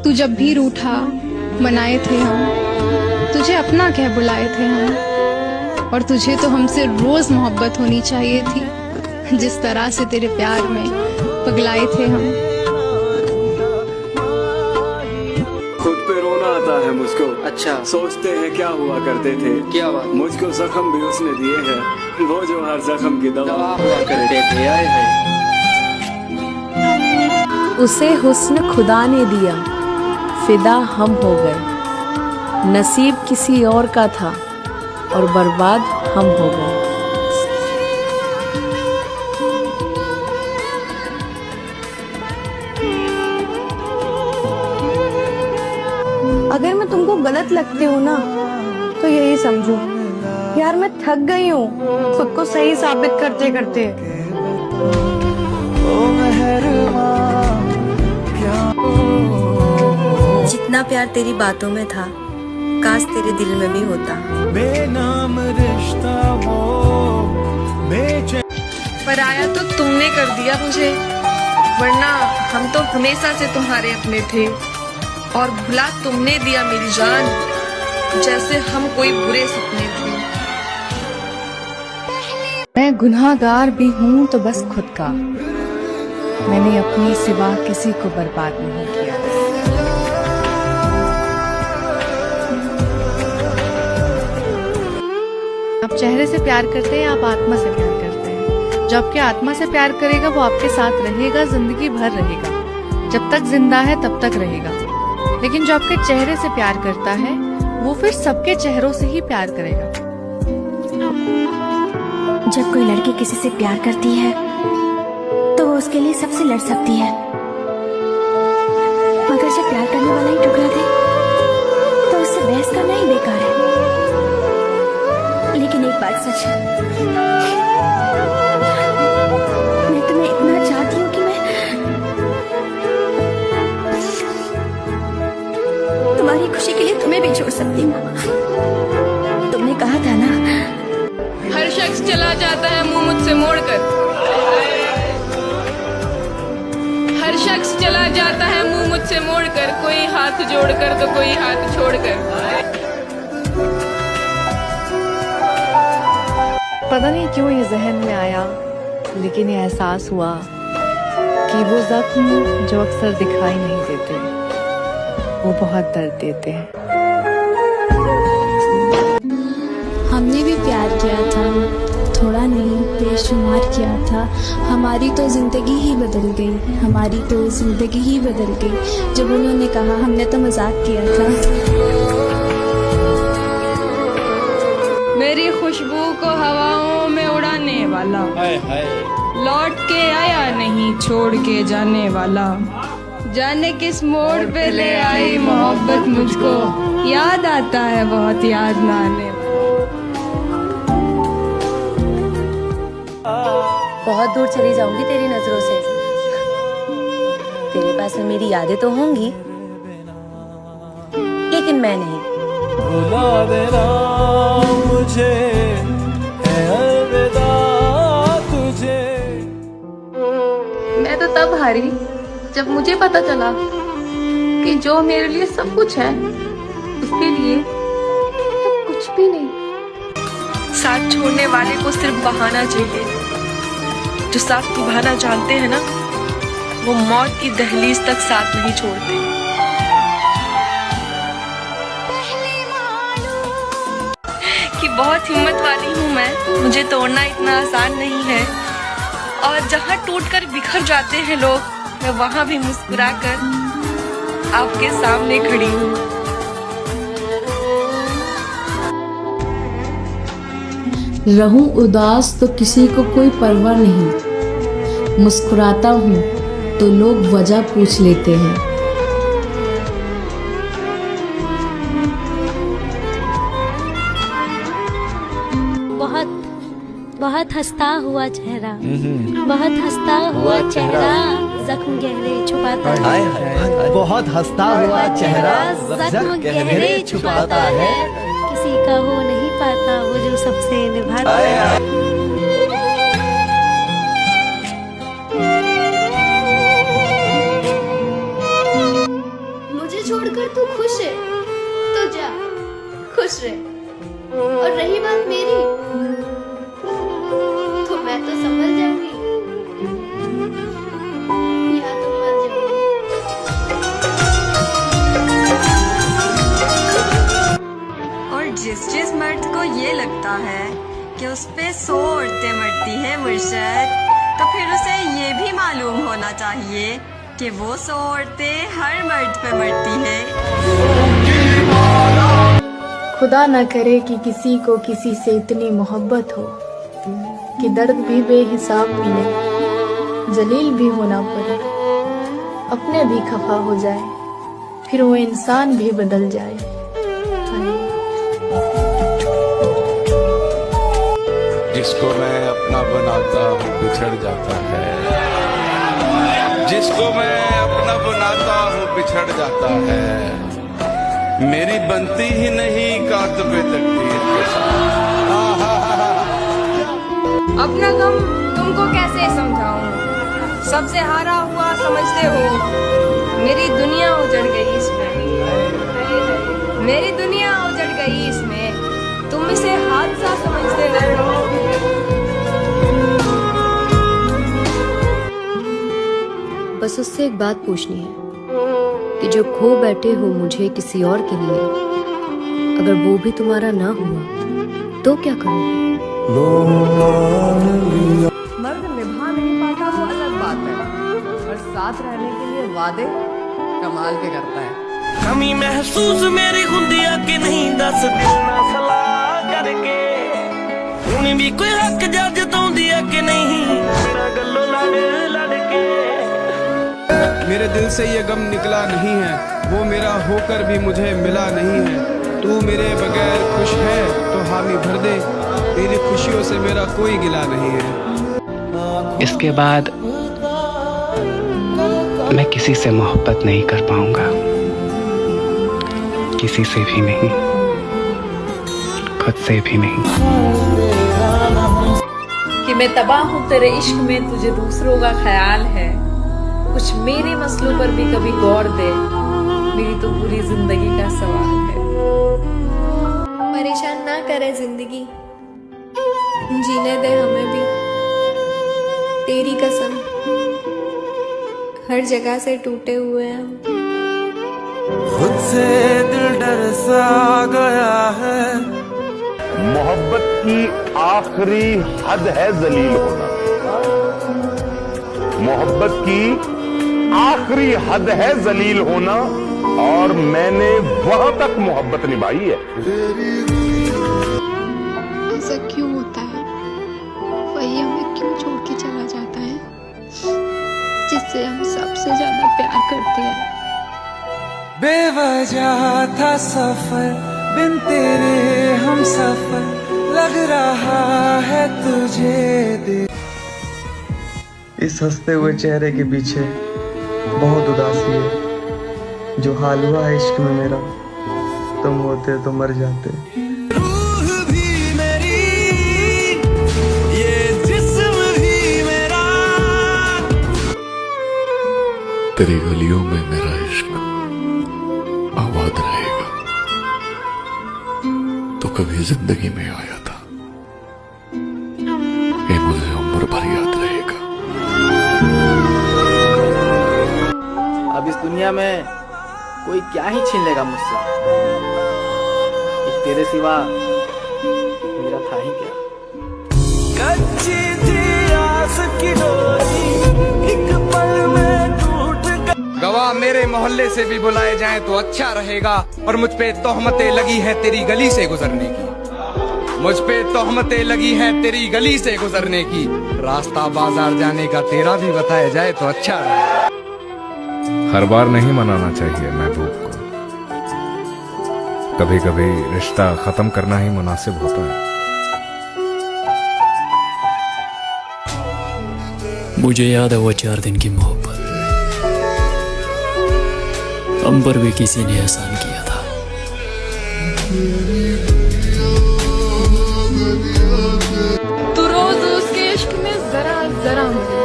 तू जब भी रूठा मनाए थे हम, तुझे अपना कह बुलाए थे हम। और तुझे तो हमसे रोज मोहब्बत होनी चाहिए थी, जिस तरह से तेरे प्यार में पगलाए थे हम। खुद पे रोना आता है मुझको। अच्छा, सोचते हैं क्या हुआ करते थे। क्या बात? मुझको जख्म भी उसने दिए हैं, वो जो हर जख्म की दवा हुआ करते थे। आए है उसे हुस्न खुदा ने दिया, फिदा हम हो गए। नसीब किसी और का था और बर्बाद हम हो गए। अगर मैं तुमको गलत लगती हूँ ना, तो यही समझो यार, मैं थक गई हूँ खुद को सही साबित करते करते। जितना प्यार तेरी बातों में था, काश तेरे दिल में भी होता। बेनाम रिश्ता वो पराया तो तुमने कर दिया मुझे, वरना हम तो हमेशा से तुम्हारे अपने थे। और भुला तुमने दिया मेरी जान, जैसे हम कोई बुरे सपने थे। मैं गुनाहगार भी हूँ तो बस खुद का, मैंने अपनी सिवा किसी को बर्बाद नहीं किया। आप चेहरे से प्यार करते हैं, आप आत्मा से प्यार करते हैं। जो आपके आत्मा से प्यार करेगा वो आपके साथ रहेगा, जिंदगी भर रहेगा। जब तक जिंदा है तब तक रहेगा। लेकिन जो आपके चेहरे से प्यार करता है वो फिर सबके चेहरों से ही प्यार करेगा। जब कोई लड़की किसी से प्यार करती है तो वो उसके लिए सबसे लड़ सकती है, मगर जब प्यार करने वाला ही ठुकरा दे तो उससे बहस करना ही बेकार है। लेकिन एक बात सच है, मैं तुम्हें इतना चाहती हूँ कि मैं तुम्हारी खुशी के लिए तुम्हें भी छोड़ सकती हूँ। तुमने कहा था ना, हर शख्स चला जाता है मुंह मुझसे मोड़कर, हर शख्स चला जाता है मुंह मुझसे मोड़कर। कोई हाथ जोड़कर तो कोई हाथ छोड़कर। पता नहीं क्यों ये जहन में आया, लेकिन ये एहसास हुआ कि वो जख्म जो अक्सर दिखाई नहीं देते, वो बहुत दर्द देते हैं। हमने भी प्यार किया था, थोड़ा नहीं बेशुमार किया था। हमारी तो जिंदगी ही बदल गई, हमारी तो जिंदगी ही बदल गई। जब उन्होंने कहा हमने तो मजाक किया था। मेरी खुशबू को हवाओं में उड़ाने वाला, लौट के आया नहीं छोड़ के जाने वाला। जाने किस मोड़ पे ले आई मोहब्बत मुझको, याद आता है बहुत याद ना आने। बहुत दूर चली जाऊंगी तेरी नजरों से, तेरे पास में मेरी यादें तो होंगी, लेकिन मैं नहीं। भुला देना मुझे, है अलविदा तुझे। मैं तो तब हारी जब मुझे पता चला कि जो मेरे लिए सब कुछ है, उसके लिए तो कुछ भी नहीं। साथ छोड़ने वाले को सिर्फ बहाना चाहिए, जो साथ निभाना जानते हैं ना, वो मौत की दहलीज तक साथ नहीं छोड़ते। कि बहुत हिम्मत वाली हूँ मैं, मुझे तोड़ना इतना आसान नहीं है। और जहाँ टूटकर बिखर जाते हैं लोग, मैं वहाँ भी मुस्कुराकर आपके सामने खड़ी हूँ। रहूं उदास तो किसी को कोई परवाह नहीं, मुस्कुराता हूँ तो लोग वजह पूछ लेते हैं। बहुत हंसता हुआ चेहरा, बहुत हंसता हुआ चेहरा, जख्म गहरे छुपाता है। बहुत हंसता हुआ चेहरा जख्म गहरे छुपाता है। किसी का हो नहीं पाता वो जो सबसे निभाता है। मुझे अगर तू खुश है तो जा, खुश रह। और रही बात मेरी, तो मैं तो संभल जाऊंगी, या तो मर जाऊंगी। और जिस मर्द को ये लगता है कि उस पे 100 औरतें मरती है मुर्शद, तो फिर उसे ये भी मालूम होना चाहिए कि वो 100 औरतें हर मर्द पे मरती है। खुदा न करे कि किसी को किसी से इतनी मोहब्बत हो कि दर्द भी बेहिसाब मिले, जलील भी होना पड़े, अपने भी खफा हो जाए, फिर वो इंसान भी बदल जाए। जिसको मैं अपना बनाता हूँ बिछड़ जाता है, जिसको मैं अपना बनाता हूँ बिछड़ जाता है, मेरी बनती ही नहीं कातबे तकदीर के साथ। अपना गम तुमको कैसे समझाऊं, सबसे हारा हुआ समझते हो, मेरी दुनिया उजड़ गई इसमें, मेरी दुनिया उजड़ गई इसमें, तुम इसे हादसा समझते हो। बस उससे एक बात पूछनी है कि जो खो बैठे हो मुझे किसी और के लिए, अगर वो भी तुम्हारा ना हुआ तो क्या करोगे? मर्द निभा नहीं पाता वो अलग बात है, और साथ रहने के लिए वादे कमाल के करता है। कमी महसूस मेरी हुंदिया के नहीं दस देना सलाह करके, उन्हें भी कोई हक जज तो दिया कि नहीं मेरा गल्लो लड़ के। मेरे दिल से ये गम निकला नहीं है, वो मेरा होकर भी मुझे मिला नहीं है। तू मेरे बगैर खुश है तो हामी भर दे, तेरी खुशियों से मेरा कोई गिला नहीं है। इसके बाद मैं किसी से मोहब्बत नहीं कर पाऊंगा, किसी से भी नहीं, खुद से भी नहीं। कि मैं तबाह हूँ तेरे इश्क में, तुझे दूसरों का ख्याल है, कुछ मेरे मसलों पर भी कभी गौर दे, मेरी तो पूरी जिंदगी का सवाल है। परेशान ना करे जिंदगी, जीने दे हमें भी, तेरी कसम हर जगह से टूटे हुए हैं हम। खुद से दिल डर सा गया है। मोहब्बत की आखिरी हद है जलील होना, मोहब्बत की आखिरी हद है जलील होना, और मैंने वहां तक मोहब्बत निभाई है। ऐसा क्यों होता है? वही हमें क्यों छोड़ के चला जाता है, जिससे हम सबसे ज्यादा प्यार करते हैं? बेवजह था सफर, बिन तेरे हम सफर, लग रहा है तुझे दे। इस हंसते हुए चेहरे के पीछे बहुत उदासी है, जो हाल हुआ है इश्क में मेरा, तुम होते तो मर जाते। रूह भी मेरी, ये जिस्म भी मेरा, तेरी गलियों में मेरा इश्क आबाद रहेगा, तो कभी जिंदगी में आया था, ये मुझे उम्र भर याद रहेगा। अब इस दुनिया में कोई क्या ही छीन लेगा मुझसे, तेरे सिवा मेरा था ही क्या। कच्ची थी आस की डोरी, एक पल में टूट गई। गवाह मेरे मोहल्ले से भी बुलाए जाएं तो अच्छा रहेगा, और मुझ पे तोहमतें लगी है तेरी गली से गुजरने की, मुझ पे तोहमतें लगी है तेरी गली से गुजरने की, रास्ता बाजार जाने का तेरा भी बताया जाए तो अच्छा रहेगा। हर बार नहीं मनाना चाहिए महबूब को, कभी कभी रिश्ता खत्म करना ही मुनासिब होता है। मुझे याद है वो 4 दिन की मोहब्बत, हम पर भी किसी ने एहसान किया था। तू रोज उसके इश्क में जरा जरा मरे,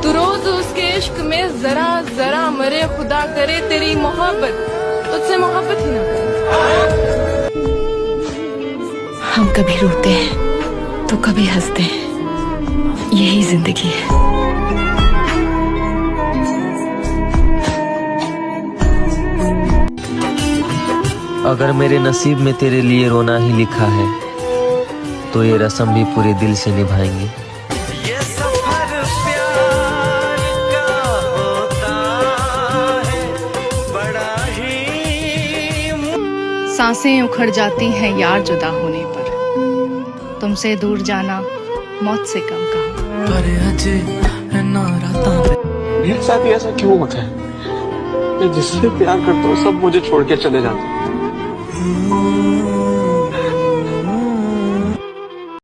तू रोज उसके इश्क में जरा जरा मरे खुदा करे तेरी मोहब्बत, तुझसे मोहब्बत ही ना करे। हम कभी रोते हैं तो कभी हंसते हैं, यही जिंदगी है। अगर मेरे नसीब में तेरे लिए रोना ही लिखा है तो ये रस्म भी पूरे दिल से निभाएंगे। ये सफर प्यार का होता है बड़ा ही। सांसें उखड़ जाती हैं यार जुदा होने पर, तुमसे दूर जाना मौत से कम कहा। मेरे साथ ही ऐसा क्यों होता है? मैं जिससे प्यार करता हूँ सब मुझे छोड़ के चले जाते हैं।